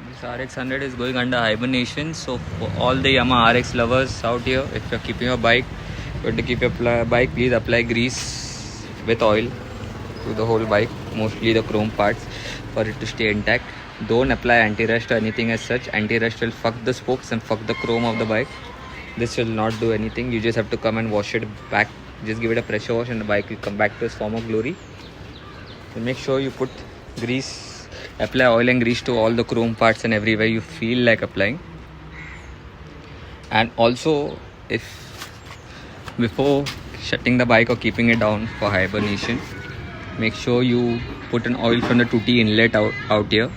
This RX 100 is going under hibernation. So for all the Yamaha RX lovers out here, if you're keeping your bike, you have to keep your bike, please apply grease with oil to the whole bike, mostly the chrome parts, for it to stay intact. Don't apply anti-rust or anything as such. Anti-rust will fuck the spokes and fuck the chrome of the bike. This will not do anything. You just have to come and wash it back. Just give it a pressure wash and the bike will come back to its former glory. So make sure you put grease, apply oil and grease to all the chrome parts and everywhere you feel like applying. And also, if before shutting the bike or keeping it down for hibernation, make sure you put an oil from the 2T inlet out here.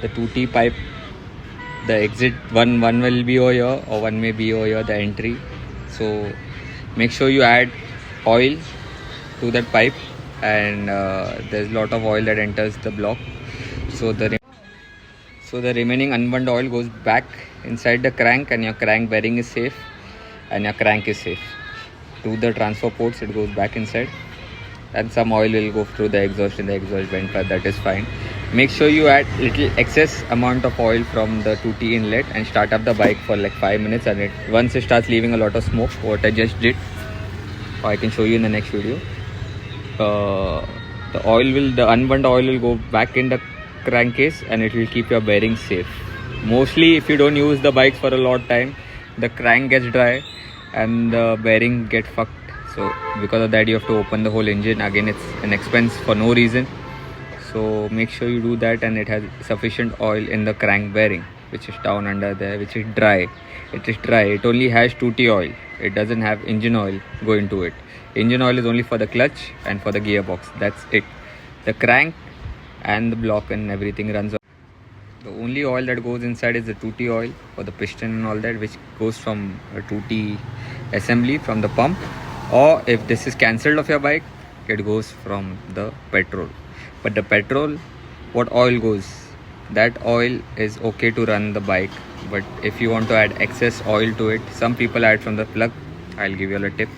The 2T pipe, the exit one will be over here or one may be over here, the entry. So make sure you add oil to that pipe, and there's a lot of oil that enters the block. So the remaining unburned oil goes back inside the crank, and your crank bearing is safe and your crank is safe. To the transfer ports, it goes back inside, and some oil will go through the exhaust in the exhaust vent, but that is fine. Make sure you add little excess amount of oil from the 2T inlet and start up the bike for like 5 minutes, and once it starts leaving a lot of smoke, what I just did, I can show you in the next video. The unburned oil will go back in the crankcase and it will keep your bearings safe. Mostly if you don't use the bike for a lot of time, the crank gets dry and the bearing get fucked. So because of that, you have to open the whole engine again. It's an expense for no reason. So make sure you do that, and it has sufficient oil in the crank bearing, which is down under there, which is dry. It is dry. It only has 2T oil. It doesn't have engine oil going to it. Engine oil is only for the clutch and for the gearbox. That's it. The crank and the block and everything runs on. The only oil that goes inside is the 2T oil for the piston and all that, which goes from a 2T assembly from the pump. Or if this is cancelled off your bike, it goes from the petrol. But the petrol, what oil goes? That oil is okay to run the bike. But if you want to add excess oil to it, some people add from the plug. I'll give you a tip.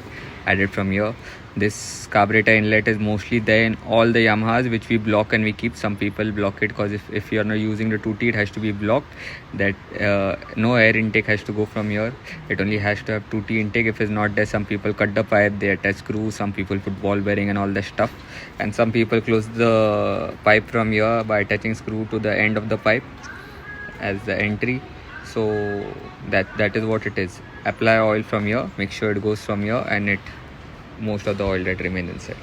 Add it from here. This carburetor inlet is mostly there in all the Yamahas, which we block and we keep. Some people block it because if you're not using the 2T, it has to be blocked. That no air intake has to go from here. It only has to have 2T intake. If it's not there, some people cut the pipe, they attach screws. Some people put ball bearing and all that stuff. And some people close the pipe from here by attaching screw to the end of the pipe as the entry. So that is what it is. Apply oil from here, make sure it goes from here, and most of the oil that remains inside.